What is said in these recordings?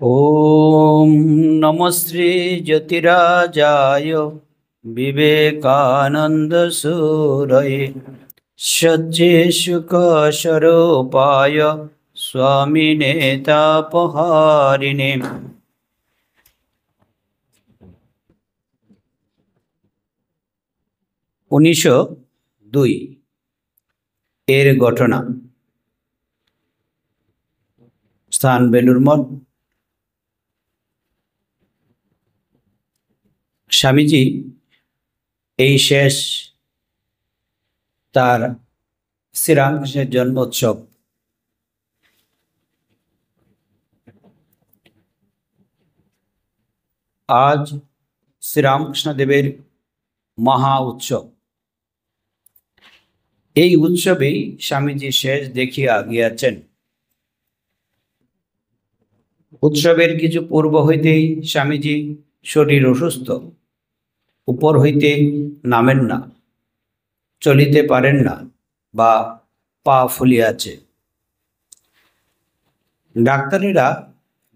ॐ नमस्ते ज्योतिराजाय विवेकानन्दसूरये सच्चित्सुखस्वरूपाय स्वामिने तापहारिणे। 1902 এর ঘটনা। স্থান বেলুড় মঠ। স্বামীজি এই শেষ তার শ্রীরামকৃষ্ণের জন্মোৎসব আজ শ্রীরামকৃষ্ণদেবের মহা উৎসব। এই উৎসবেই স্বামীজি শেষ দেখিয়া গিয়াছেন। উৎসবের কিছু পূর্ব হইতেই স্বামীজি শরীর অসুস্থ, উপর হইতে নামেন না, চলিতে পারেন না বা পা ফুলিয়াছে। ডাক্তারেরা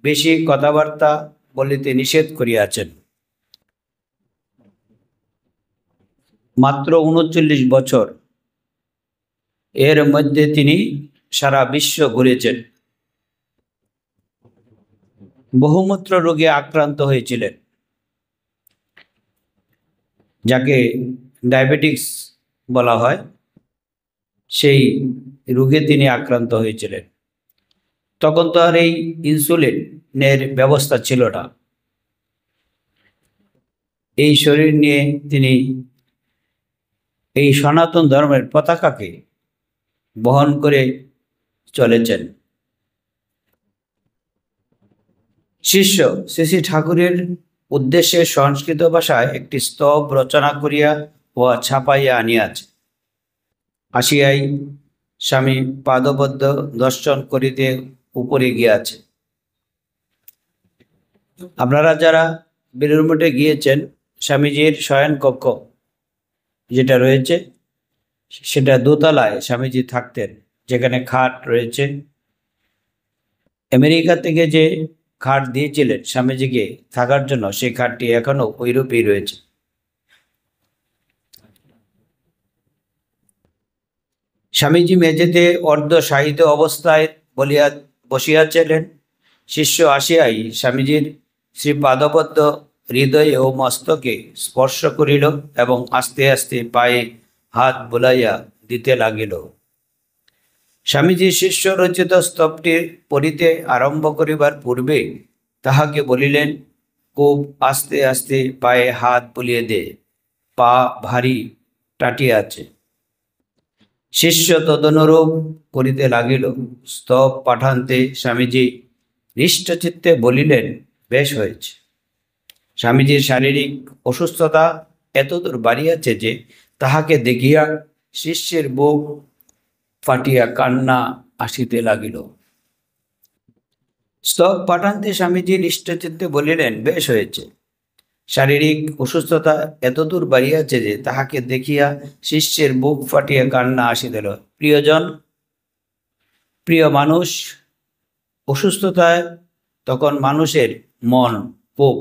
বেশি কথাবার্তা বলিতে নিষেধ করিয়াছেন। মাত্র 39 বছর, এর মধ্যে তিনি সারা বিশ্ব ঘুরেছেন। বহুমূত্র রোগে আক্রান্ত হয়েছিলেন, যাকে ডায়াবেটিক্স বলা হয়। সেই রোগে তিনি আক্রান্ত হয়েছিলেন। তখন তো আর এই ইনসুলিনের ব্যবস্থা ছিল না। এই শরীর নিয়ে তিনি এই সনাতন ধর্মের পতাকাকে বহন করে চলেছেন। শিষ্য শ্রী শ্রী ঠাকুরের উদ্দেশ্যে সংস্কৃত ভাষায় একটি স্তব রচনা করিয়া ও ছাপাইয়া আনিয়াছে। আসিয়াই স্বামী পাদবদ্ধ দর্শন করিতে উপরে গিয়াছে। আপনারা যারা বেলুড় মঠে গিয়েছেন, স্বামীজির শয়ন কক্ষ যেটা রয়েছে সেটা দোতলায় স্বামীজি থাকতেন, যেখানে খাট রয়েছে। আমেরিকা থেকে যে খাট দিয়েছিলেন স্বামীজিকে থাকার জন্য, সেই খাটটি এখনো ওইরূপই রয়েছে। স্বামীজি মেঝেতে অর্ধ শায়িত অবস্থায় বসিয়াছিলেন। শিষ্য আসিয়াই স্বামীজির শ্রীপাদবদ্ধ হৃদয় ও মস্তকে স্পর্শ করিল এবং আস্তে আস্তে পায়ে হাত বুলাইয়া দিতে লাগিল। স্বামীজি শিষ্য রচিত স্তবটি পড়িতে আরম্ভ করিবার পূর্বে তাহাকে বলিলেন, খুব আস্তে আস্তে পায়ে হাত বুলিয়ে দে, পা ভারী টাটিয়াছে। শিষ্য তদনুরূপ করিতে লাগিল। স্তব পাঠান্তে স্বামীজি হৃষ্টচিত্তে বলিলেন, বেশ হয়েছে। স্বামীজির শারীরিক অসুস্থতা এতদূর বাড়িয়াছে যে তাহাকে দেখিয়া শিষ্যের বুক ফাটিয়া কান্না আসিতে লাগিল। স্তব পাঠান্তে স্বামীজি হৃষ্টচিত্তে বলিলেন, বেশ হয়েছে। শারীরিক অসুস্থতা এতদূর বাড়িয়াছে যে তাহাকে দেখিয়া শিষ্যের বুক ফাটিয়া কান্না আসিতে লাগিল। প্রিয়জন, প্রিয় মানুষ অসুস্থতায় তখন মানুষের মন খুব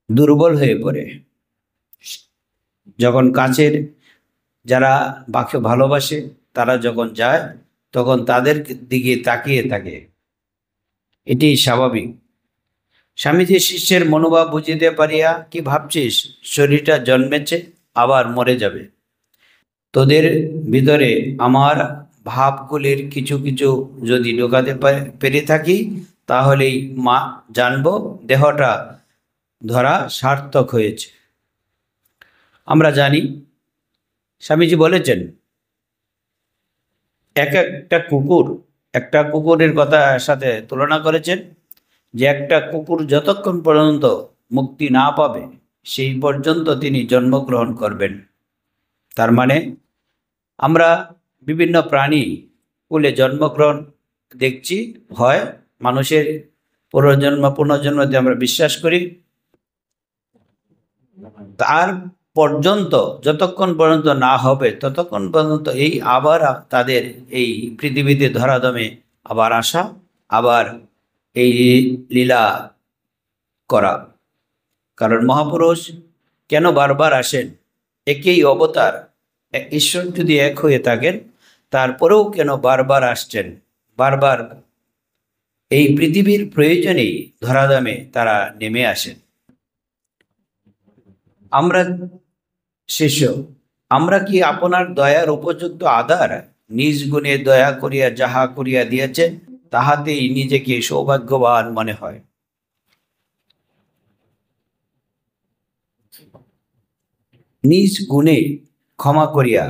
দুর্বল হয়ে পড়ে। যখন কাছের যারা বাকে ভালোবাসে তারা যখন যায়, তখন তাদের দিকে তাকিয়ে থাকে, এটি স্বাভাবিক। স্বামীজি শিষ্যের মনোভাব বুঝিতে পারিয়া, কি ভাবছিস, শরীরটা জন্মেছে আবার মরে যাবে। তোদের ভিতরে আমার ভাবগুলির কিছু কিছু যদি ঢোকাতে পেরে থাকি, তাহলেই জানবো দেহটা ধরা সার্থক হয়েছে। আমরা জানি, স্বামীজি বলেছেন, একটা কুকুরের কথা সাথে তুলনা করেছেন, যে একটা কুকুর যতক্ষণ পর্যন্ত মুক্তি না পাবে সেই পর্যন্ত তিনি জন্মগ্রহণ করবেন। তার মানে আমরা বিভিন্ন প্রাণী কুলে জন্মগ্রহণ দেখছি, হয় মানুষের পুনর্জন্মতে আমরা বিশ্বাস করি। তার পর্যন্ত যতক্ষণ পর্যন্ত না হবে ততক্ষণ পর্যন্ত এই আবার তাদের এই পৃথিবীতে ধরাধামে আবার আসা, আবার এই লীলা করা। কারণ মহাপুরুষ কেন বারবার আসেন? একই অবতার, ঈশ্বর যদি এক হয়ে থাকেন তারপরেও কেন বারবার আসছেন? বারবার এই পৃথিবীর প্রয়োজনেই ধরাধামে তারা নেমে আসেন। আমরা শিষ্য, আমরা কি আপনার দয়ার উপযুক্ত আধার? নিজ গুণে দয়া করিয়া যাহা করিয়া দিয়েছেন তাহাতেই নিজেকে সৌভাগ্যবান মনে হয়। নিজ গুণে ক্ষমা করিয়া,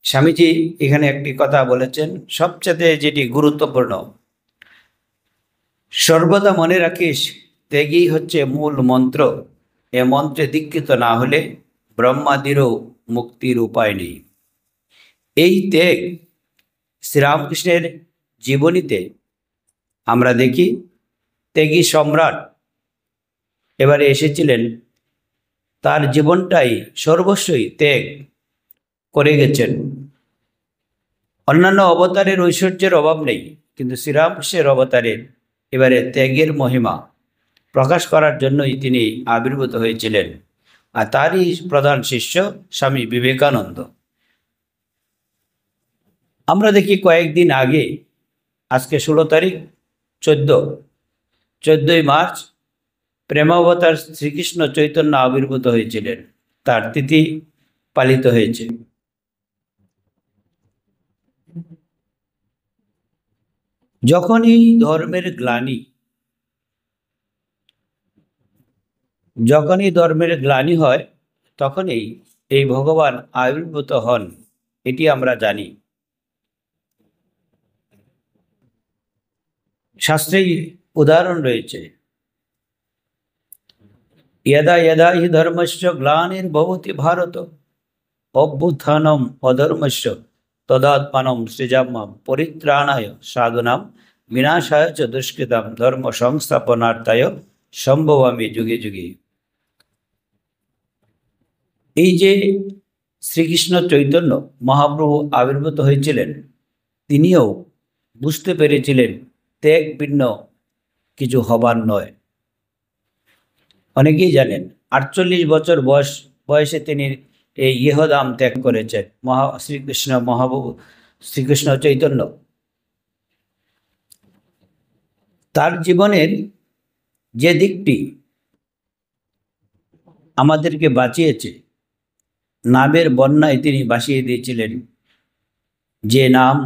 স্বামীজি এখানে একটি কথা বলেছেন সবচেয়ে যেটি গুরুত্বপূর্ণ, সর্বদা মনে রাখিস ত্যাগই হচ্ছে মূল মন্ত্র। এ মন্ত্রে দীক্ষিত না হলে ব্রহ্মাদিরও মুক্তির উপায় নেই। এই ত্যাগ শ্রীরামকৃষ্ণের জীবনীতে আমরা দেখি। ত্যাগী সম্রাট এবারে এসেছিলেন, তার জীবনটাই সর্বস্বই ত্যাগ করে গেছেন। অন্যান্য অবতারের ঐশ্বর্যের অভাব নেই, কিন্তু শ্রীরামকৃষ্ণের অবতারে এবারে ত্যাগের মহিমা প্রকাশ করার জন্যই তিনি আবির্ভূত হয়েছিলেন। আর তারই প্রধান শিষ্য স্বামী বিবেকানন্দ। আমরা দেখি কয়েকদিন আগে, আজকে 16 তারিখ, 14ই মার্চ প্রেমাবতার শ্রীকৃষ্ণ চৈতন্য আবির্ভূত হয়েছিলেন, তার তিথি পালিত হয়েছে। যখনই ধর্মের গ্লানি হয় তখনই এই ভগবান আবির্ভূত হন, এটি আমরা জানি। শাস্ত্রেই উদাহরণ রয়েছে, यदा यदा हि धर्मस्य ग्लानिर्भवति भारत अभ्युत्थानम् अधर्मस्य तदात्मानं सृजाम्यहं परित्राणाय साधूनां विनाशाय च दुष्कृतां धर्म संस्थापनार्थाय সম্ভবামি যুগে যুগে। এই যে শ্রীকৃষ্ণ চৈতন্য মহাপ্রভু আবির্ভূত হয়েছিলেন, তিনিও বুঝতে পেরেছিলেন ত্যাগ ভিন্ন কিছু হবার নয়। অনেকেই জানেন 48 বছর বয়সে তিনি এই ইহধাম ত্যাগ করেছেন মহাপ্রভু শ্রীকৃষ্ণ চৈতন্য। তার জীবনের যে দিকটি আমাদেরকে বাঁচিয়েছে, নামের বন্যায় তিনি ভাসিয়ে দিয়েছিলেন, যে নাম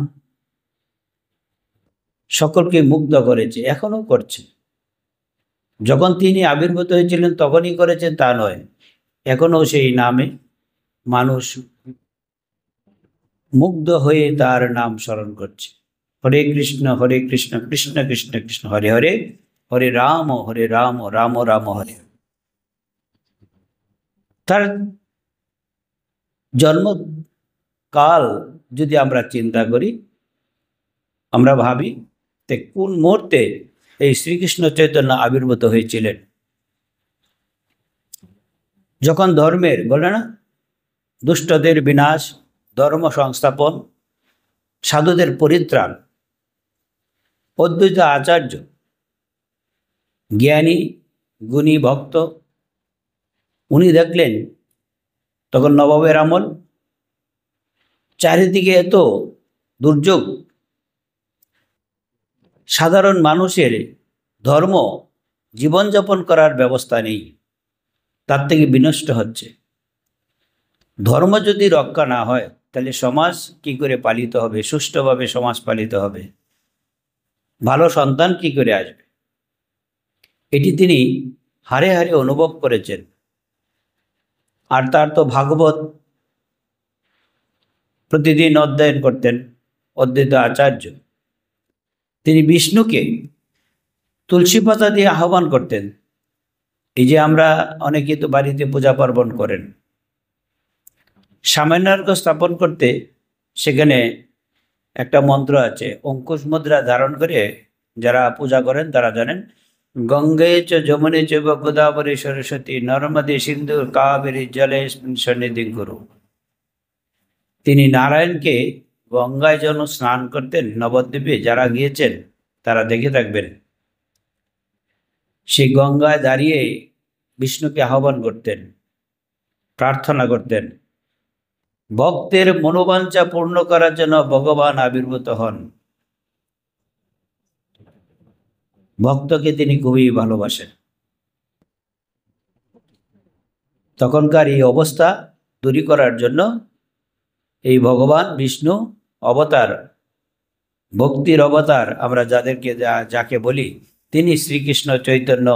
সকলকে মুগ্ধ করেছে, এখনো করছে। যখন তিনি আবির্ভূত হয়েছিলেন তখনই করেছেন তা নয়, এখনো সেই নামে মানুষ মুগ্ধ হয়ে তার নাম স্মরণ করছে। হরে কৃষ্ণ কৃষ্ণ কৃষ্ণ কৃষ্ণ হরে হরে, হরে রাম রাম রাম হরে। তার জন্মকাল যদি আমরা চিন্তা করি, আমরা ভাবি যে কোন মুহূর্তে এই শ্রীকৃষ্ণ চৈতন্য আবির্ভূত হয়েছিলেন। যখন ধর্মের, বলে না, দুষ্টদের বিনাশ, ধর্ম সংস্থাপন, সাধুদের পরিত্রাণ, অদ্বৈত আচার্য জ্ঞানী গুণী ভক্ত, উনি দেখলেন তখন নবাবের আমল, চারিদিকে এত দুর্যোগ, সাধারণ মানুষের ধর্ম জীবনযাপন করার ব্যবস্থা নেই, তার থেকে বিনষ্ট হচ্ছে। ধর্ম যদি রক্ষা না হয় তাহলে সমাজ কি করে পালিত হবে? সুষ্ঠুভাবে সমাজ পালিত হবে? ভালো সন্তান কি করে আসবে? এটি তিনি হারে হারে অনুভব করেছেন। আর তার তো ভাগবত প্রতিদিন অধ্যয়ন করতেন অদ্বৈত আচার্য। তিনি বিষ্ণুকে তুলসী পাতা দিয়ে আহ্বান করতেন। এই যে আমরা অনেকে তো বাড়িতে পূজা পার্বণ করেন, সামান্যার্ঘ স্থাপন করতে সেখানে একটা মন্ত্র আছে, অঙ্কুশ মুদ্রা ধারণ করে যারা পূজা করেন তারা জানেন, গঙ্গে চ যমুনে চৈব গোদাবরী সরস্বতী নর্মদে সিন্ধু কাবেরী জলে সন্নিধিং কুরু। তিনি নারায়ণকে গঙ্গায় যেন স্নান করতেন, নবদ্বীপে যারা গিয়েছেন তারা দেখে থাকবেন, সেই গঙ্গায় দাঁড়িয়ে বিষ্ণুকে আহ্বান করতেন, প্রার্থনা করতেন। ভক্তের মনোবাঞ্ছা পূর্ণ করার জন্য ভগবান আবির্ভূত হন। ভক্তকে তিনি খুবই ভালোবাসেন। তখনকার এই অবস্থা দূর করার জন্য এই ভগবান বিষ্ণু অবতার, ভক্তির অবতার আমরা যাদেরকে যাকে বলি, তিনি শ্রীকৃষ্ণ চৈতন্য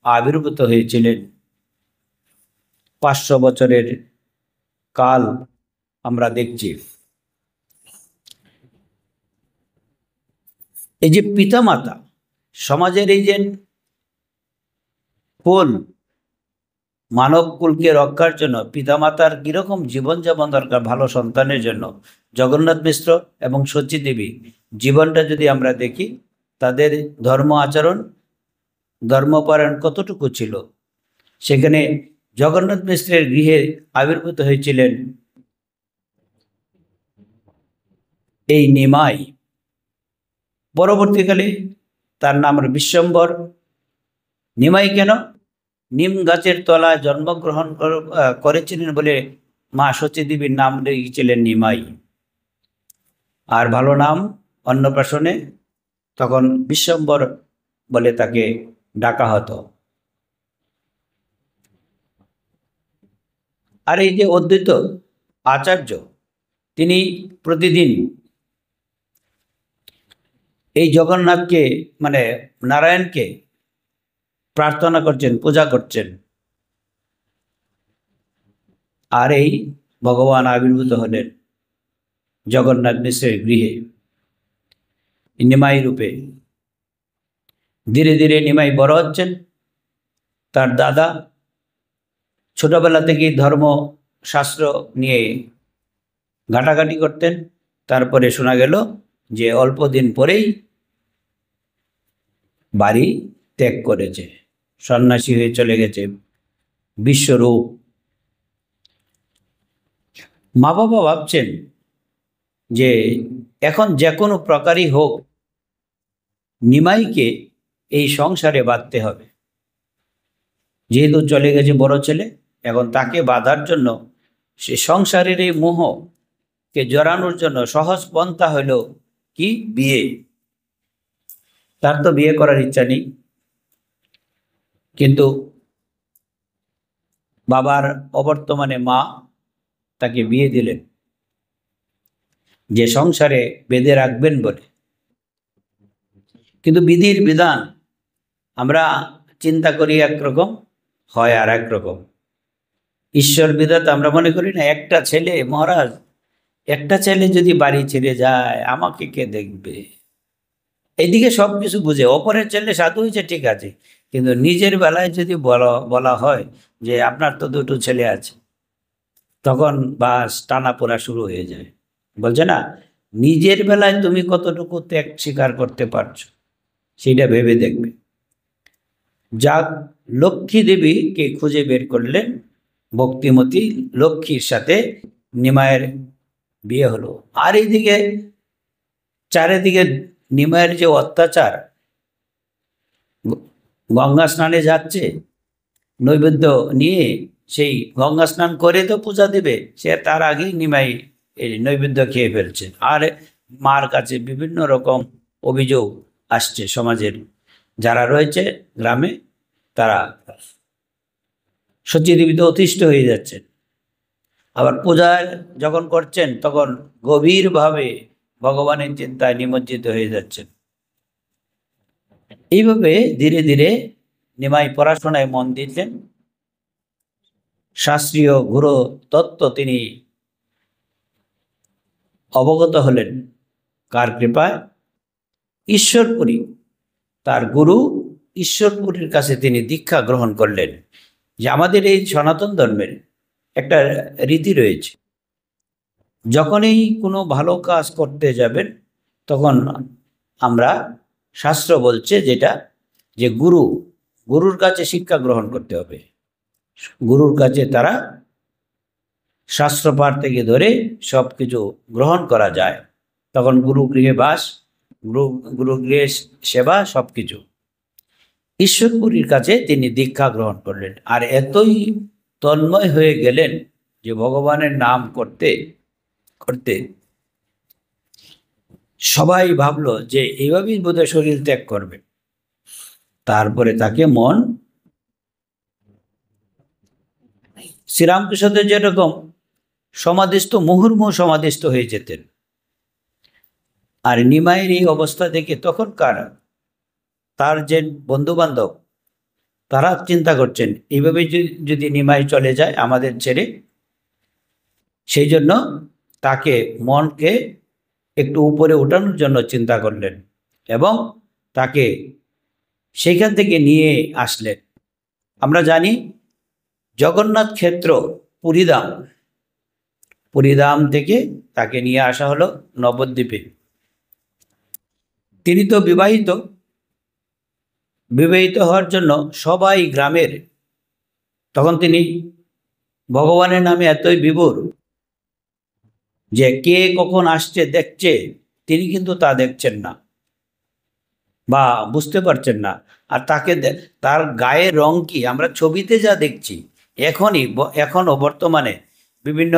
আবির্ভূত হয়েছিলেন। 500 বছরের কাল আমরা দেখছি। এই যে পিতামাতা, সমাজের এই যে কুল, মানব কুলকে রক্ষার জন্য পিতামাতার কিরকম জীবনযাপন দরকার ভালো সন্তানের জন্য, জগন্নাথ মিশ্র এবং সচী দেবী জীবনটা যদি আমরা দেখি, তাদের ধর্ম আচরণ, ধর্মপরায়ণ কতটুকু ছিল। সেখানে জগন্নাথ মিশ্রের গৃহে আবির্ভূত হয়েছিলেন এই নিমাই। পরবর্তীকালে তার নাম বিশ্বম্বর। নিমাই কেন? নিম গাছের তলায় জন্মগ্রহণ করেছিলেন বলে মা সচী দেবীর নাম রেখেছিলেন নিমাই। আর ভালো নাম অন্নপ্রাশনে তখন বিশ্বম্বর বলে তাকে ডাকা হতো। আর এই যে অদ্বৈত আচার্য, তিনি প্রতিদিন এই জগন্নাথকে মানে নারায়ণকে প্রার্থনা করছেন, পূজা করছেন। আর এই ভগবান আবির্ভূত হলেন জগন্নাথ মিশ্রের গৃহে নিমাই রূপে। ধীরে ধীরে নিমাই বড় হচ্ছেন। তার দাদা ছোটবেলা থেকেই ধর্মশাস্ত্র নিয়ে ঘাটাঘাটি করতেন। তারপরে শোনা গেল যে অল্প দিন পরেই বাড়ি ত্যাগ করেছে, সন্ন্যাসী হয়ে চলে গেছে, বিশ্বরূপ। মা বাবা ভাবছেন যে এখন যে কোনো প্রকারই হোক নিমাইকে এই সংসারে বাঁধতে হবে। যেহেতু চলে গেছে বড় ছেলে, এখন তাকে বাঁধার জন্য, সে সংসারের এই মোহকে জড়ানোর জন্য সহজ পন্থা হইল কি? বিয়ে। তার তো বিয়ে করার ইচ্ছা নেই, কিন্তু বাবার অবর্তমানে মা তাকে বিয়ে দিলেন, যে সংসারে বেঁধে রাখবেন বলে। কিন্তু বিধির বিধান আমরা চিন্তা করি একরকম, হয় আর একরকম। ঈশ্বর বিধাতা আমরা মনে করি না, একটা ছেলে, মহারাজ একটা ছেলে যদি বাড়ি ছেড়ে যায় আমাকে কে দেখবে? এইদিকে সব কিছু বুঝে, অপরের ছেলে সাধু হয়েছে ঠিক আছে, কিন্তু নিজের বেলায় যদি বলা হয় যে আপনার তো দুটো ছেলে আছে, তখন বাস টানাপোড়া শুরু হয়ে যায়। বলছে না, নিজের বেলায় তুমি কতটুকু ত্যাগ স্বীকার করতে পারছো সেটা ভেবে দেখবে। যাক, লক্ষ্মী দেবীকে খুঁজে বের করলেন, ভক্তিমতী লক্ষ্মীর সাথে নিমায়ের বিয়ে হলো। আর এইদিকে চারিদিকে নিমায়ের যে অত্যাচার, গঙ্গা স্নানে যাচ্ছে নৈবেদ্য নিয়ে, সেই গঙ্গা স্নান করে তো পূজা দেবে, সে তার আগেই নিমাই এই নৈবেদ্য খেয়ে ফেলছে। আর মার কাছে বিভিন্ন রকম অভিযোগ আসছে, সমাজের যারা রয়েছে গ্রামে তারা সচী দেবীতে অতিষ্ঠ হয়ে যাচ্ছেন। আবার পূজায় যখন করছেন তখন গভীরভাবে ভগবানের চিন্তায় নিমজ্জিত হয়ে যাচ্ছেন। এইভাবে ধীরে ধীরে নিমাই পড়াশোনায় মন দিতেন। শাস্ত্রীয় গুরু তত্ত্ব তিনি অবগত হলেন। কার কৃপায়? ঈশ্বরপুরী, তার গুরু ঈশ্বরপুরীর কাছে তিনি দীক্ষা গ্রহণ করলেন। যে আমাদের এই সনাতন ধর্মের একটা রীতি রয়েছে, যখনই কোনো ভালো কাজ করতে যাবেন তখন আমরা, শাস্ত্র বলছে যেটা, যে গুরুর কাছে শিক্ষা গ্রহণ করতে হবে। গুরুর কাছে তারা শাস্ত্রপাঠ থেকে ধরে সব কিছু গ্রহণ করা যায়। তখন গুরু গৃহে বাস, গুরু গৃহে সেবা, সব কিছু। ঈশ্বরপুরীর কাছে তিনি দীক্ষা গ্রহণ করলেন। আর এতই তন্ময় হয়ে গেলেন যে ভগবানের নাম করতে করতে সবাই ভাবলো যে এইভাবেই বোধহয় শরীর ত্যাগ করবে। তারপরে তাকে মন শ্রীরামকৃষ্ণদেব যেরকম সমাধিস্থ মুহুর্মুহু সমাধিস্থ হয়ে যেতেন, আর নিমাইয়ের এই অবস্থা দেখে তখনকার তার যে বন্ধু বান্ধব তারা চিন্তা করছেন এইভাবে যদি নিমাই চলে যায় আমাদের ছেড়ে, সেই জন্য তাকে মনকে একটু উপরে ওঠানোর জন্য চিন্তা করলেন এবং তাকে সেইখান থেকে নিয়ে আসলেন। আমরা জানি জগন্নাথ ক্ষেত্র পুরীধাম, পুরীধাম থেকে তাকে নিয়ে আসা হলো নবদ্বীপে। তিনি তো বিবাহিত, বিবাহিত হওয়ার জন্য সবাই গ্রামের, তখন তিনি ভগবানের নামে এতই বিভোর যে কে কখন আসছে দেখছে, তিনি কিন্তু তা দেখছেন না বা বুঝতে পারছেন না। আর তাকে তার গায়ের রং কি আমরা ছবিতে যা দেখছি, এখনও বর্তমানে বিভিন্ন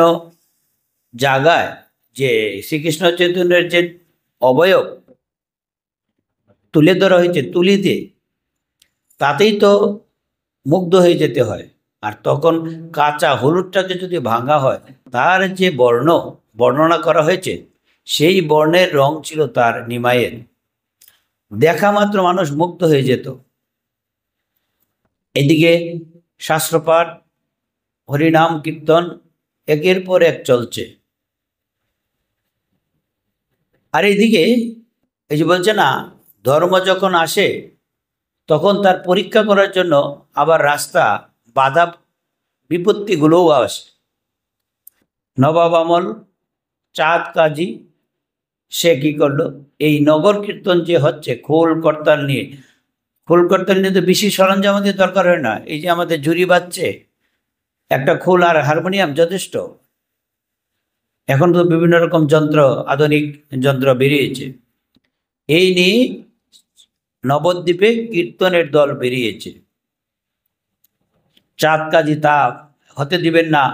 জায়গায় যে শ্রীকৃষ্ণ চৈতন্যের যে অবয়ব তুলে ধরা হয়েছে তুলিতে, তাতেই তো মুগ্ধ হয়ে যেতে হয়। আর তখন কাঁচা হলুদটাকে যদি ভাঙা হয়, তার যে বর্ণনা করা হয়েছে, সেই বর্ণের রং ছিল তার নিমাইয়ের। দেখা মাত্র মানুষ মুগ্ধ হয়ে যেত। এদিকে শাস্ত্রপাঠ, হরিনাম কীর্তন একের পর এক চলছে। আর এইদিকে এই যে বলছে না, ধর্ম যখন আসে তখন তার পরীক্ষা করার জন্য আবার রাস্তা বাধা বিপত্তিগুলোও আসে। নবাব আমল চাঁদ কাজী সে কি করলো, এই নগর কীর্তন যে হচ্ছে খোল করতাল নিয়ে তো বেশি সরঞ্জাম আমাদের দরকার হয় না। এই যে আমাদের ঝুরি বাজছে, একটা খোল আর হারমোনিয়াম যথেষ্ট। এখন তো বিভিন্ন রকম যন্ত্র, আধুনিক যন্ত্র বেরিয়েছে। এই নিয়ে নবদ্বীপে কীর্তনের দল বেরিয়েছে। চাঁদ কাজী তা হতে দিবেন না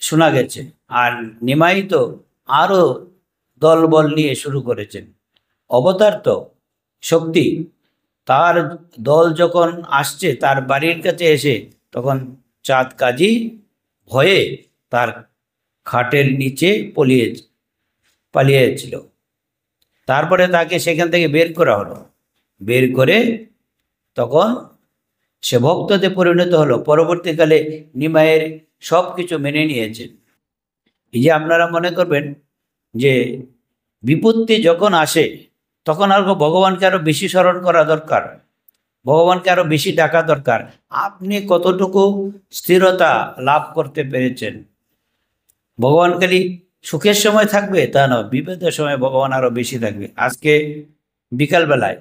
শোনা গেছে। আর নিমাই তো আরও দলবল নিয়ে শুরু করেছেন। অবতার তো শক্তি, তার দল যখন আসছে তার বাড়ির কাছে এসে, তখন চাঁদ কাজী ভয়ে তার খাটের নিচে পালিয়েছিল। তারপরে তাকে সেখান থেকে বের করা হলো। বের করে তখন সে ভক্ততে পরিণত হলো। পরবর্তীকালে নিমাইয়ের সব কিছু মেনে নিয়েছেন। এই যে আপনারা মনে করবেন যে বিপত্তি যখন আসে তখন আর ভগবানকে আরো বেশি স্মরণ করা দরকার, ভগবানকে আরো বেশি ডাকা দরকার। আপনি কতটুকু স্থিরতা লাভ করতে পেরেছেন? ভগবান খালি সুখের সময় থাকবে তা নয়, বিপদের সময় ভগবান আরো বেশি থাকবে। আজকে বিকালবেলায়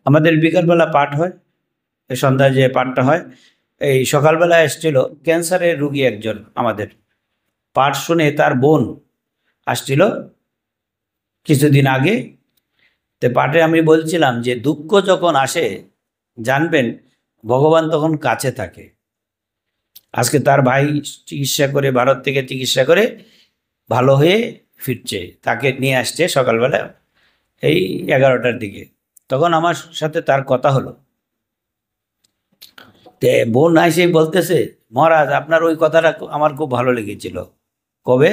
আমাদের বিকালবেলা পাঠ হয়, সন্ধ্যায় যে পাঠটা হয়, এই সকালবেলা এসেছিল ক্যান্সারের রুগী একজন, আমাদের পাঠ শুনে তার বোন আসছিল কিছুদিন আগে। তো পাঠে আমি বলছিলাম যে দুঃখ যখন আসে জানবেন ভগবান তখন কাছে থাকে। আজকে তার ভাই চিকিৎসা করে, ভারত থেকে চিকিৎসা করে ভালো হয়ে ফিরছে, তাকে নিয়ে আসছে সকালবেলা এই 11টার দিকে। তখন আমার সাথে তার কথা হলো। তে বোন এসে বলতেছে, মহারাজ আপনার ওই কথাটা আমার খুব ভালো লেগেছিল। কবে?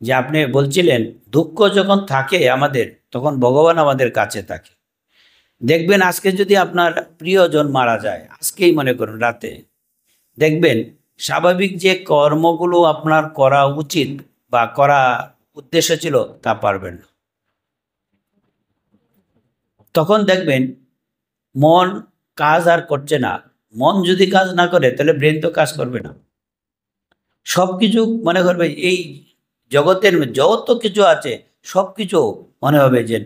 যে আপনি বলছিলেন দুঃখ যখন থাকে আমাদের, তখন ভগবান আমাদের কাছে থাকে। দেখবেন আজকে যদি আপনার প্রিয়জন মারা যায়, আজকেই মনে করুন রাতে, দেখবেন স্বাভাবিক যে কর্মগুলো আপনার করা উচিত বা করা উদ্দেশ্য ছিল তা পারবেন না। তখন দেখবেন মন কাজ আর করছে না। মন যদি কাজ না করে তাহলে ব্রেন তো কাজ করবে না। সব কিছু মনে করবে এই জগতের যত কিছু আছে সব কিছু মনে হবে যে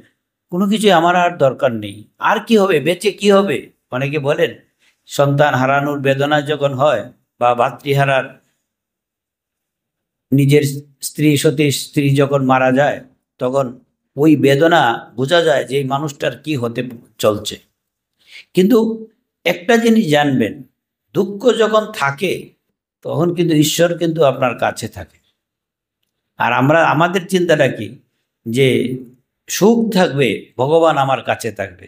কোনো কিছু আমার আর দরকার নেই, আর কি হবে, বেঁচে কি হবে। অনেকে বলেন সন্তান হারানোর বেদনা যখন হয় বা ভাতৃহারার, নিজের স্ত্রী সতী স্ত্রী যখন মারা যায়, তখন ওই বেদনা বোঝা যায় যে এই মানুষটার কি হতে চলছে। কিন্তু একটা জিনিস জানবেন, দুঃখ যখন থাকে তখন কিন্তু ঈশ্বর কিন্তু আপনার কাছে থাকে। আর আমাদের চিন্তাটা কি, যে সুখ থাকবে ভগবান আমার কাছে থাকবে।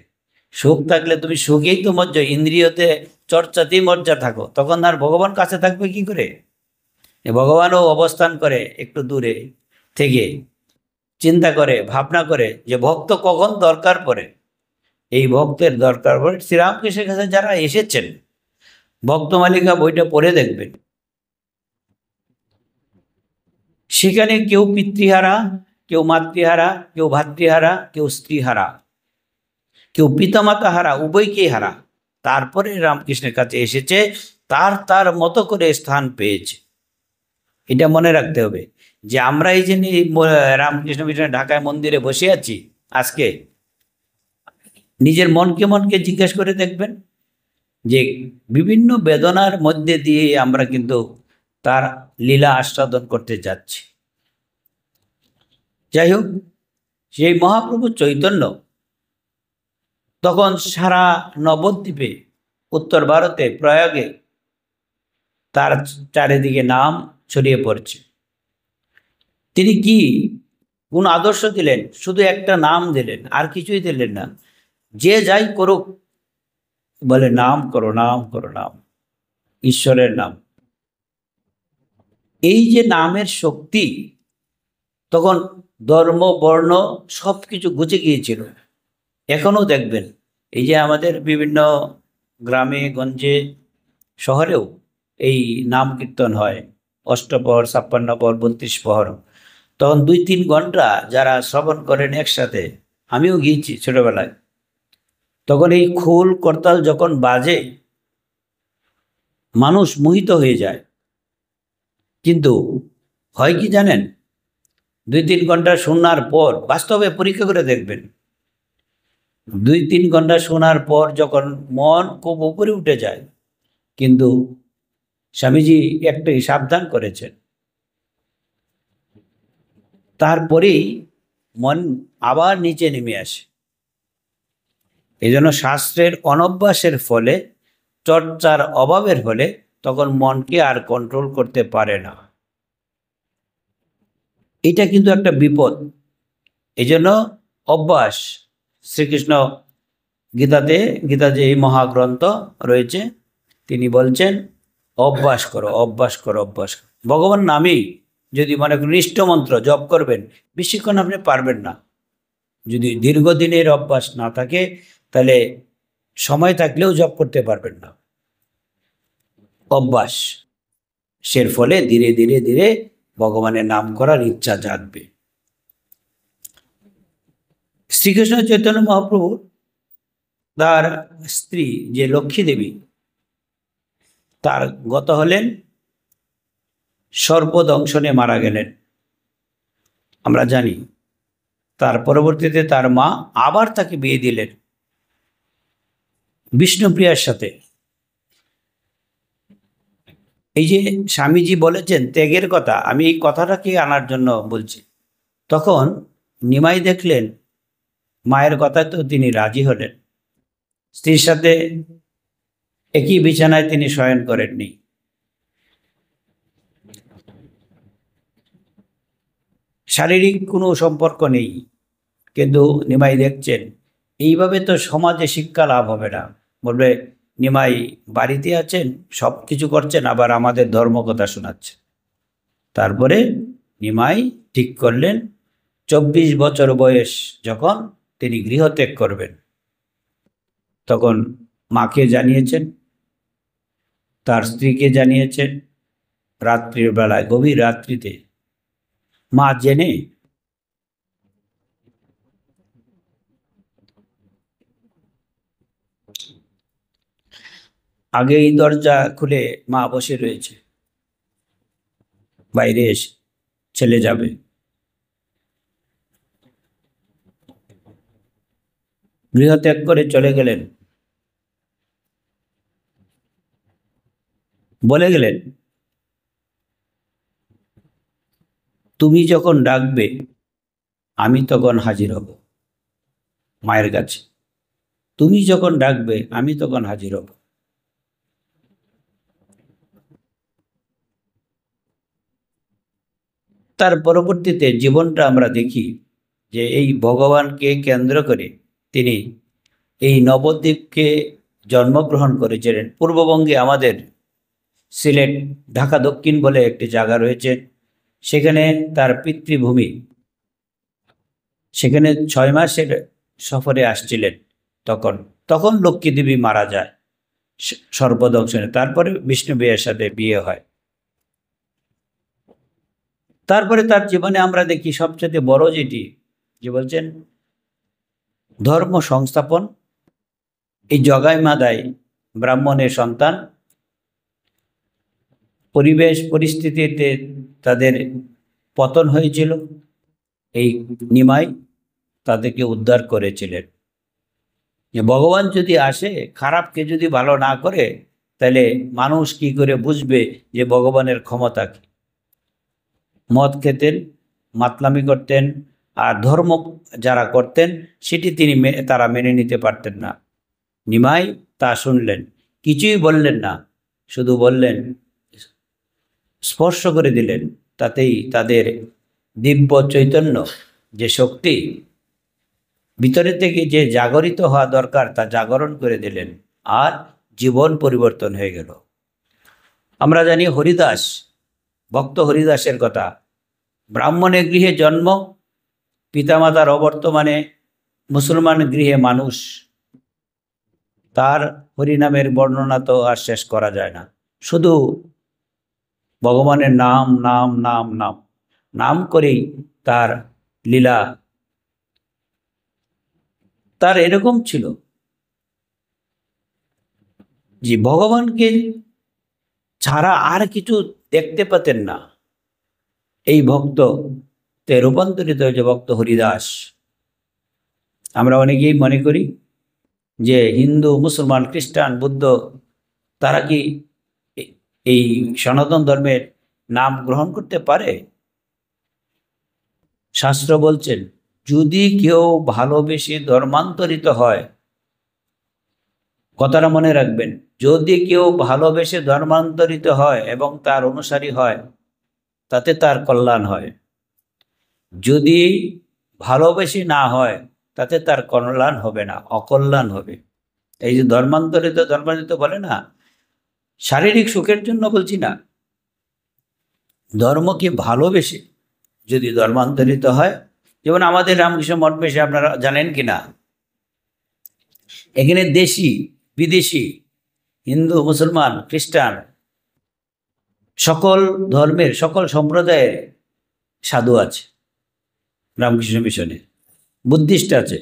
সুখ থাকলে তুমি সুখেই তো মজ্জা, ইন্দ্রিয়তে চর্চাতেই মজ্জা থাকো, তখন আর ভগবান কাছে থাকবে কি করে? ভগবানও অবস্থান করে একটু দূরে থেকে, চিন্তা করে ভাবনা করে যে ভক্ত কখন দরকার পড়ে। এই ভক্তের দরকার পড়ে শ্রীরামকৃষ্ণের কাছে যারা এসেছেন, ভক্তমালিকা বইটা পড়ে দেখবেন, সেখানে কেউ পিতৃহারা, কেউ মাতৃহারা, কেউ ভাতৃহারা, কেউ স্ত্রীহারা, কেউ পিতামাতা হারা, উভয়কেই হারা, তারপরে রামকৃষ্ণের কাছে এসেছে, তার তার মতো করে স্থান পেয়েছে। এটা মনে রাখতে হবে যে আমরা এই যে রামকৃষ্ণ মিশনে ঢাকায় মন্দিরে বসে আছি আজকে, নিজের মনকে মনকে জিজ্ঞেস করে দেখবেন যে বিভিন্ন বেদনার মধ্যে দিয়ে আমরা কিন্তু তার লীলা আস্বাদন করতে যাচ্ছি। যাই হোক, সেই মহাপ্রভু চৈতন্য তখন সারা নবদ্বীপে, উত্তর ভারতে প্রয়াগে তার চারিদিকে নাম ছড়িয়ে পড়ছে। তিনি কি কোন আদর্শ দিলেন? শুধু একটা নাম দিলেন, আর কিছুই দিলেন না। যে যাই করুক বলে নাম করো, নাম করো, নাম, ঈশ্বরের নাম। এই যে নামের শক্তি, তখন ধর্ম বর্ণ সবকিছু ঘুচে গিয়েছিল। এখনো দেখবেন এই যে আমাদের বিভিন্ন গ্রামে গঞ্জে শহরেও এই নাম কীর্তন হয়, অষ্টপ্রহর, 56 প্রহর, 32 প্রহর। তখন 2-3 ঘন্টা যারা শ্রবণ করেন একসাথে, আমিও গিয়েছি ছোটবেলায়, তখন এই খোল করতাল যখন বাজে মানুষ মোহিত হয়ে যায়। কিন্তু হয় কি জানেন, 2-3 ঘন্টা শোনার পর, বাস্তবে পরীক্ষা করে দেখবেন, 2-3 ঘন্টা শোনার পর যখন মন খুব উপরে উঠে যায়, কিন্তু স্বামীজি একটাই সাবধান করেছেন, তারপরেই মন আবার নিচে নেমে আসে। এই জন্য শাস্ত্রের অনভ্যাসের ফলে, চর্চার অভাবের ফলে তখন মনকে আর কন্ট্রোল করতে পারে না। এটা কিন্তু একটা বিপদ। এই জন্য অভ্যাস, শ্রীকৃষ্ণ গীতা যে এই মহাগ্রন্থ রয়েছে, তিনি বলছেন অভ্যাস করো, অভ্যাস করো, অভ্যাস করো। ভগবান নামেই যদি মনে করেন ইষ্ট মন্ত্র জপ করবেন, বেশিক্ষণ আপনি পারবেন না। যদি দীর্ঘদিনের অভ্যাস না থাকে, তাহলে সময় থাকলেও জপ করতে পারবেন না। অভ্যাস সের ফলে ধীরে ধীরে ধীরে ভগবানের নাম করার ইচ্ছা জাগবে। শ্রীকৃষ্ণ চৈতন্য মহাপ্রভু তার স্ত্রী যে লক্ষ্মী দেবী, তার গত হলেন, সর্পদংশনে মারা গেলেন আমরা জানি। তার পরবর্তীতে তার মা আবার তাকে বিয়ে দিলেন বিষ্ণুপ্রিয়ার সাথে। এই যে স্বামীজি বলেছেন ত্যাগের কথা, আমি এই কথাটাকে আনার জন্য বলছি। তখন নিমাই দেখলেন মায়ের কথায় তো তিনি রাজি হলেন, স্ত্রীর সাথে একই বিছানায় তিনি শয়ন করেননি। শারীরিক কোনো সম্পর্ক নেই, কিন্তু নিমাই দেখছেন এইভাবে তো সমাজে শিক্ষা লাভ হবে না। বলবে নিমাই বাড়িতে আছেন, সব কিছু করছেন, আবার আমাদের ধর্মকথা শোনাচ্ছেন। তারপরে নিমাই ঠিক করলেন 24 বছর বয়স যখন তিনি গৃহত্যাগ করবেন, তখন মাকে জানিয়েছেন, তার স্ত্রীকে জানিয়েছেন। রাত্রির বেলায়, গভীর রাত্রিতে মা জেনে আগেই দরজা খুলে মা বসে রয়েছে, বাইরে এসে ছেলে যাবে। গৃহত্যাগ করে চলে গেলেন, বলে গেলেন তুমি যখন ডাকবে আমি তখন হাজির হব মায়ের কাছে, তুমি যখন ডাকবে আমি তখন হাজির হব। তার পরবর্তীতে জীবনটা আমরা দেখি যে এই ভগবানকে কেন্দ্র করে তিনি এই নবদ্বীপকে জন্মগ্রহণ করেছিলেন। পূর্ববঙ্গে আমাদের সিলেট ঢাকা দক্ষিণ বলে একটি জায়গা রয়েছে, সেখানে তার পিতৃভূমি। সেখানে 6 মাসের সফরে আসছিলেন। তখন তখন লক্ষ্মী দেবী মারা যায় সর্পদংশনে। তারপরে বিষ্ণু বিয়ের সাথে বিয়ে হয়। তারপরে তার জীবনে আমরা দেখি সবচেয়ে বড় যেটি যে বলছেন ধর্ম সংস্থাপন। এই জগাই মাদাই ব্রাহ্মণের সন্তান, পরিবেশ পরিস্থিতিতে তাদের পতন হয়েছিল, এই নিমাই তাদেরকে উদ্ধার করেছিলেন। যে ভগবান যদি আসে, খারাপকে যদি ভালো না করে, তাহলে মানুষ কি করে বুঝবে যে ভগবানের ক্ষমতা কি? মদ খেতেন, মাতলামি করতেন, আর ধর্ম যারা করতেন সেটি তারা মেনে নিতে পারতেন না। নিমাই তা শুনলেন, কিছুই বললেন না, শুধু বললেন, স্পর্শ করে দিলেন, তাতেই তাদের দিব্য চৈতন্য যে শক্তি ভিতরে থেকে যে জাগরিত হওয়া দরকার তা জাগরণ করে দিলেন, আর জীবন পরিবর্তন হয়ে গেল। আমরা জানি হরিদাস, ভক্ত হরিদাসের কথা। ব্রাহ্মণের গৃহে জন্ম, পিতামাতার অবর্তমানে মুসলমান গৃহে মানুষ। তার হরিনামের বর্ণনা তো আর শেষ করা যায় না। শুধু ভগবানের নাম নাম নাম নাম নাম করেই তার লীলা। তার এরকম ছিল যে ভগবানকে ছাড়া আর কিছু দেখতে পেতেন না। এই ভক্ত তে রূপান্তরিত হয়েছে ভক্ত হরিদাস। আমরা অনেকেই মনে করি যে হিন্দু, মুসলমান, খ্রিস্টান, বুদ্ধ তারা কি এই সনাতন ধর্মের নাম গ্রহণ করতে পারে? শাস্ত্র বলছেন, যদি কেউ ভালোবেসে ধর্মান্তরিত হয়, কথাটা মনে রাখবেন, যদি কেউ ভালোবেসে ধর্মান্তরিত হয় এবং তার অনুসারী হয়, তাতে তার কল্যাণ হয়। যদি ভালোবেসে না হয়, তাতে তার কল্যাণ হবে না, অকল্যাণ হবে। এই যে ধর্মান্তরিত বলে না, শারীরিক সুখের জন্য বলছি না, ধর্মকে ভালোবেসে যদি ধর্মান্তরিত হয়। যেমন আমাদের রামকৃষ্ণ মঠ বেশি, আপনারা জানেন কি না, এখানে দেশি বিদেশি, হিন্দু, মুসলমান, খ্রিস্টান, সকল ধর্মের সকল সম্প্রদায়ের সাধু আছে রামকৃষ্ণ মিশনে। বুদ্ধিস্ট আছে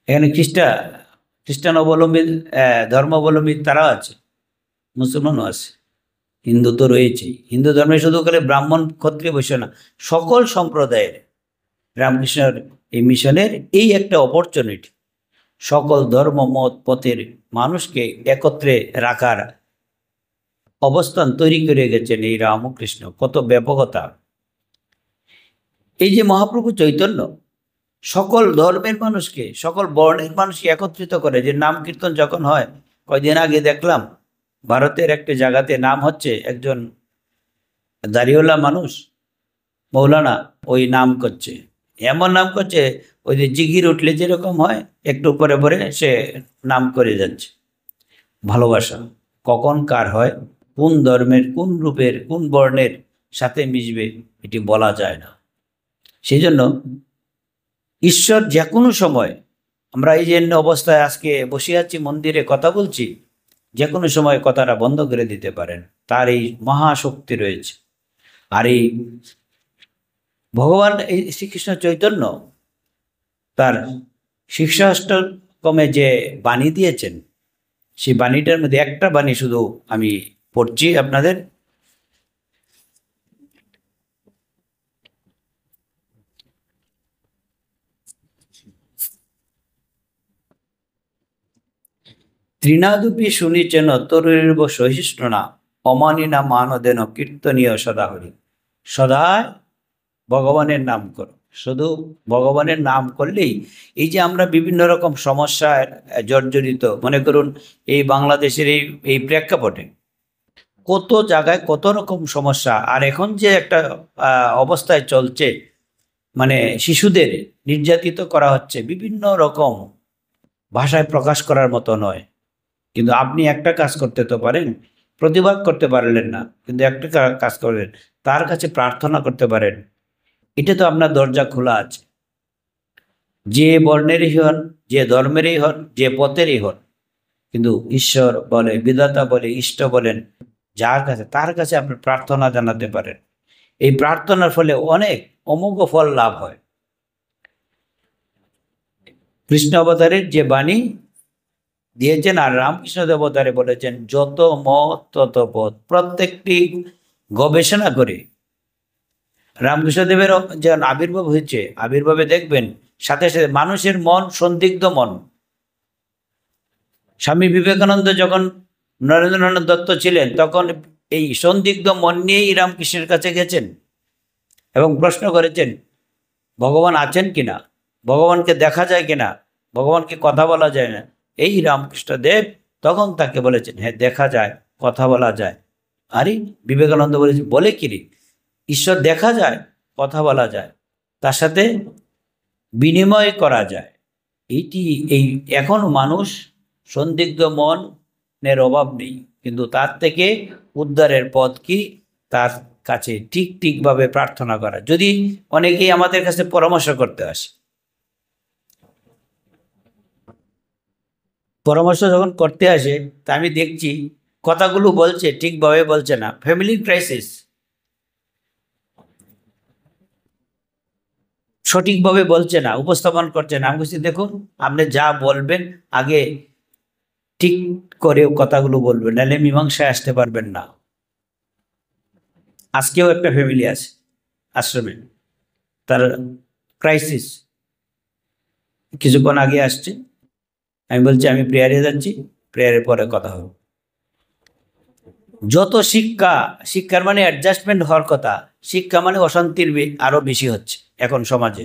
এখানে, খ্রিস্টান অবলম্বী, ধর্মাবলম্বী তারাও আছে, মুসলমানও আছে, হিন্দু তো রয়েছেই। হিন্দু ধর্মে শুধু করে ব্রাহ্মণ ক্ষত্রিয় বৈশ্য না, সকল সম্প্রদায়ের রামকৃষ্ণের এই মিশনের এই একটা অপরচুনিটি, সকল ধর্ম মত পথের মানুষকে একত্রে রাখার অবস্থান তৈরি করে গেছেন এই রামকৃষ্ণ। কত ব্যাপকতা! এই যে মহাপ্রভু চৈতন্য সকল ধর্মের মানুষকে, সকল বর্ণের মানুষকে একত্রিত করে, যে নাম কীর্তন যখন হয়, কয়দিন আগে দেখলাম ভারতের একটা জায়গাতে নাম হচ্ছে, একজন দাড়িওয়ালা মানুষ মৌলানা ওই নাম করছে, এমন নাম করছে, ওই যে জিগির উঠলে যেরকম হয় একটু পরে পরে সে নাম করে যাচ্ছে। ভালোবাসা কখন কার হয়, কোন ধর্মের, কোন রূপের, কোন বর্ণের সাথে মিশবে, এটি বলা যায় না। সেই জন্য ঈশ্বর যে কোনো সময়, আমরা এই যে অবস্থায় আজকে বসে আছি মন্দিরে কথা বলছি, যে কোনো সময় কথাটা বন্ধ করে দিতে পারেন, তার এই মহাশক্তি রয়েছে। আর এই ভগবান এই শ্রীকৃষ্ণ চৈতন্য তার শিক্ষাষ্টকমে যে বাণী দিয়েছেন, সেই বাণীটার মধ্যে একটা বাণী শুধু আমি পড়ছি আপনাদের। তৃণাদুপি শুনিছেন তরুণীর্ব সহিষ্ণুনা, অমানিনা মানদেন কীর্তনীয় সদা হরি। সদায় ভগবানের নাম করো, শুধু ভগবানের নাম করলেই এই যে আমরা বিভিন্ন রকম সমস্যায় জর্জরিত, মনে করুন এই বাংলাদেশের এই প্রেক্ষাপটে কত জায়গায় কত রকম সমস্যা, আর এখন যে একটা অবস্থায় চলছে, মানে শিশুদের নির্যাতিত করা হচ্ছে বিভিন্ন রকম, ভাষায় প্রকাশ করার মতো নয়। কিন্তু আপনি একটা কাজ করতে তো পারেন, প্রতিবাদ করতে পারলেন না, কিন্তু একটা কাজ করবেন, তার কাছে প্রার্থনা করতে পারেন। এটা তো আপনার দরজা খোলা আছে। যে বর্ণেরই হন, যে ধর্মেরই হন, যে পথেরই হন, কিন্তু ঈশ্বর বলে, বিধাতা বলে, ইষ্ট বলেন, যার কাছে, তার কাছে আপনি প্রার্থনা জানাতে পারেন। এই প্রার্থনার ফলে অনেক অমোঘ ফল লাভ হয়। কৃষ্ণ অবতারের যে বাণী দিয়েছেন আর রামকৃষ্ণ দেবতারে বলেছেন, যত মত তত পথ, প্রত্যেকটি গবেষণা করে রামকৃষ্ণদেবের যে আবির্ভাব হয়েছে, আবির্ভাবে দেখবেন সাথে সাথে মানুষের মন সন্দিগ্ধ মন। স্বামী বিবেকানন্দ যখন নরেন্দ্রনাথ দত্ত ছিলেন, তখন এই সন্দিগ্ধ মন নিয়েই রামকৃষ্ণের কাছে গেছেন এবং প্রশ্ন করেছেন, ভগবান আছেন কিনা, ভগবানকে দেখা যায় কিনা, ভগবানকে কথা বলা যায় না। এই রামকৃষ্ণ দেব তখন তাকে বলেছেন, হ্যাঁ দেখা যায়, কথা বলা যায়। আরে বিবেকানন্দ বলেছে, বলে কিরে, ঈশ্বর দেখা যায়, কথা বলা যায়, তার সাথে বিনিময় করা যায়। এই এখন মানুষ সন্দিগ্ধ মনের অভাব নেই, কিন্তু তার থেকে উদ্ধারের পথ কি, তার কাছে ঠিকভাবে প্রার্থনা করা। যদি অনেকেই আমাদের কাছে পরামর্শ করতে আসে, পরামর্শ যখন করতে আসে, তা আমি দেখছি কথাগুলো বলছে ঠিকভাবে বলছে না, ফ্যামিলি ক্রাইসিস সঠিকভাবে বলছে না, উপস্থাপন করছে না। আমি বলছি, দেখুন আপনি যা বলবেন আগে ঠিক করে কথাগুলো বলবেন, নাহলে মীমাংসায় আসতে পারবেন না। আজকেও একটা ফ্যামিলি আছে আশ্রমে, তার ক্রাইসিস কিছুক্ষণ আগে আসছে। আমি বলছি আমি প্রেয়ারে যাচ্ছি, প্রেয়ারের পরে কথা হবে। যত শিক্ষার মানে অ্যাডজাস্টমেন্ট হওয়ার কথা, শিক্ষা মানে অশান্তির আরো বেশি হচ্ছে এখন সমাজে।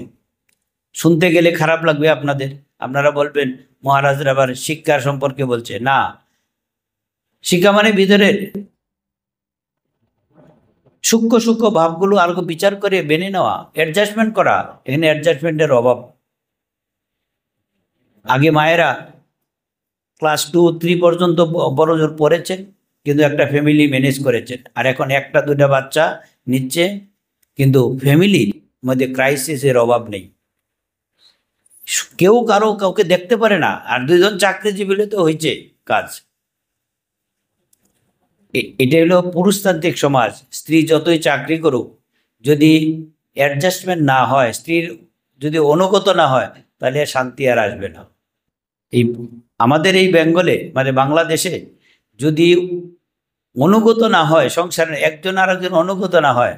শুনতে গেলে খারাপ লাগবে আপনাদের, আপনারা বলবেন মহারাজরা আবার শিক্ষার সম্পর্কে বলছে। না, শিক্ষা মানে ভিতরের সূক্ষ্ম সূক্ষ্ম ভাবগুলো আরো বিচার করে মেনে নেওয়া, অ্যাডজাস্টমেন্ট করা। এখানে অ্যাডজাস্টমেন্টের অভাব। আগে মায়েরা ক্লাস 2-3 পর্যন্ত বড় জোর পড়েছেন, কিন্তু একটা ফ্যামিলি ম্যানেজ করেছেন। আর এখন একটা দুটা বাচ্চা নিচ্ছে, কিন্তু ফ্যামিলির মধ্যে ক্রাইসিসের অভাব নেই। কেউ কাউকে দেখতে পারে না, আর দুইজন চাকরিজীবী তো হয়েছে কাজ। এটা হলো পুরুষতান্ত্রিক সমাজ। স্ত্রী যতই চাকরি করুক, যদি অ্যাডজাস্টমেন্ট না হয়, স্ত্রীর যদি অনুগত না হয়, তাহলে শান্তি আর আসবে না। এই আমাদের এই বেঙ্গলে মানে বাংলাদেশে যদি অনুগত না হয়, সংসারে একজন আর একজন অনুগত না হয়,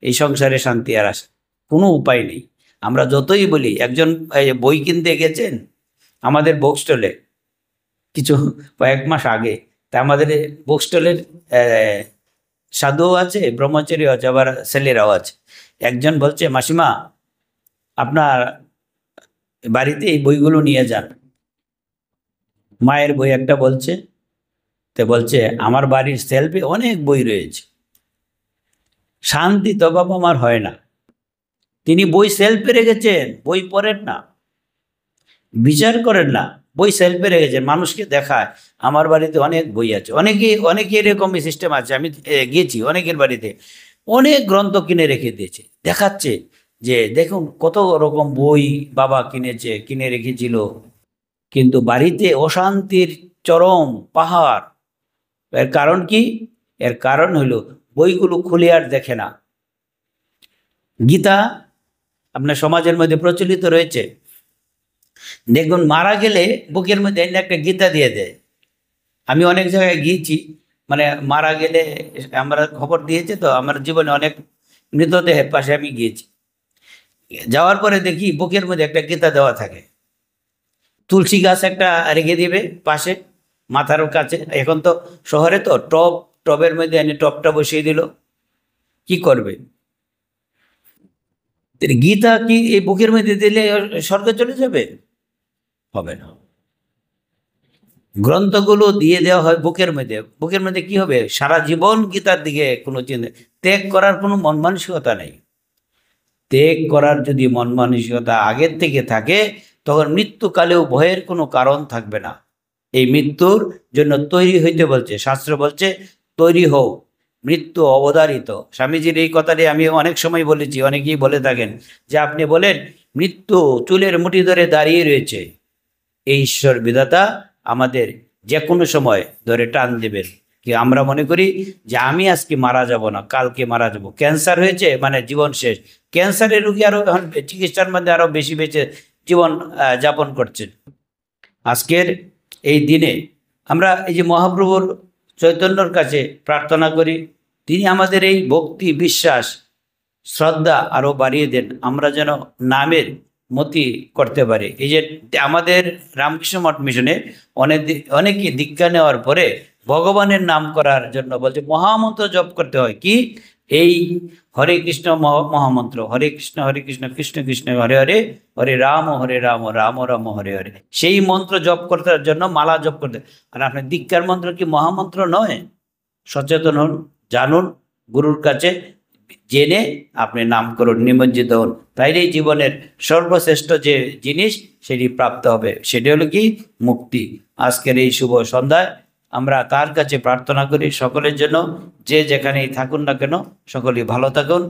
এই সংসারে শান্তি আর আসে কোনো উপায় নেই। আমরা যতই বলি, একজন বই কিনতে গেছেন আমাদের বুক স্টলে কিছু কয়েক মাস আগে, তা আমাদের বুক স্টলের সাধুও আছে, ব্রহ্মচারীও আছে, আবার ছেলেরাও আছে। একজন বলছে, মাসিমা আপনার বাড়িতে এই বইগুলো নিয়ে যান। মায়ের বই একটা বলছে, তো বলছে আমার বাড়ির সেলফে অনেক বই রয়েছে, শান্তি তো বাবা আমার হয় না। তিনি বই সেলফে রেখেছেন, বই পড়েন না, বিচার করেন না, বই সেলফে রেখেছেন, মানুষকে দেখায় আমার বাড়িতে অনেক বই আছে। অনেকে এরকম সিস্টেম আছে, আমি গিয়েছি অনেকের বাড়িতে, অনেক গ্রন্থ কিনে রেখে দিয়েছে, দেখাচ্ছে যে দেখুন কত রকম বই বাবা কিনে রেখেছিল। কিন্তু বাড়িতে অশান্তির চরম পাহাড়। এর কারণ কি? এর কারণ হলো বইগুলো খুলে আর দেখে না। গীতা আপনার সমাজের মধ্যে প্রচলিত রয়েছে, দেখুন মারা গেলে বুকের মধ্যে একটা গীতা দিয়ে দেয়। আমি অনেক জায়গায় গিয়েছি, মানে মারা গেলে আমরা খবর দিয়েছে, তো আমার জীবনে অনেক মৃতদেহের পাশে আমি গিয়েছি, যাওয়ার পরে দেখি বুকের মধ্যে একটা গীতা দেওয়া থাকে। তুলসী গাছ একটা রেখে দিবে পাশে মাথার কাছে। এখন তো শহরে তো টবের মধ্যে এনে টবটা বসিয়ে দিল, কি করবে? গীতা কি এই বুকের মধ্যে দিলে স্বর্গে চলে যাবে? হবে না। গ্রন্থগুলো দিয়ে দেওয়া হয় বুকের মধ্যে, বুকের মধ্যে কি হবে? সারা জীবন গীতার দিকে কোনো চিন্তা, ত্যাগ করার কোনো মন মানসিকতা নেই। ত্যাগ করার যদি মন মানসিকতা আগের থেকে থাকে, তখন মৃত্যুকালেও ভয়ের কোনো কারণ থাকবে না। এই মৃত্যুর জন্য তৈরি হইতে বলছে, শাস্ত্র বলছে তৈরি হও, মৃত্যু অবধারিত। স্বামীজির এই কথাটি আমি অনেক সময় বলেছি, অনেকেই বলে থাকেন যে আপনি বলেন মৃত্যু চুলের মুঠি ধরে দাঁড়িয়ে রয়েছে, এই ঈশ্বর বিধাতা আমাদের যে কোনো সময় ধরে টান দেবেন। কি আমরা মনে করি যে আমি আজকে মারা যাব না, কালকে মারা যাব, ক্যান্সার হয়েছে মানে জীবন শেষ। ক্যান্সারের রোগী আরো এখন চিকিৎসার মধ্যে আরো বেশি বেঁচে জীবন যাপন করছেন। আজকের এই দিনে আমরা এই যে মহাপ্রভুর চৈতন্যর কাছে প্রার্থনা করি, তিনি আমাদের এই ভক্তি, বিশ্বাস, শ্রদ্ধা আরো বাড়িয়ে দেন, আমরা যেন নামের মতি করতে পারি। এই যে আমাদের রামকৃষ্ণ মঠ মিশনে অনেকে দীক্ষা নেওয়ার পরে ভগবানের নাম করার জন্য বলছে মহামন্ত্র জপ করতে হয়। কি? এই হরে কৃষ্ণ মহামন্ত্র, হরে কৃষ্ণ কৃষ্ণ কৃষ্ণ হরে হরে, হরে রাম রাম রাম হরে হরে, সেই মন্ত্র জপ করতে জন্য মালা জপ করতে। আর আপনার দীক্ষার মন্ত্র কি মহামন্ত্র নয়? সচেতন হন, জানুন, গুরুর কাছে জেনে আপনি নাম করুন, নিমজ্জিত হন, তাইলেই জীবনের সর্বশ্রেষ্ঠ যে জিনিস সেটি প্রাপ্ত হবে, সেটি হলো কি? মুক্তি। আজকের এই শুভ সন্ধ্যায় আমরা তার কাছে প্রার্থনা করি সকলের জন্য, যে যেখানেই থাকুন না কেন সকলেই ভালো থাকুন।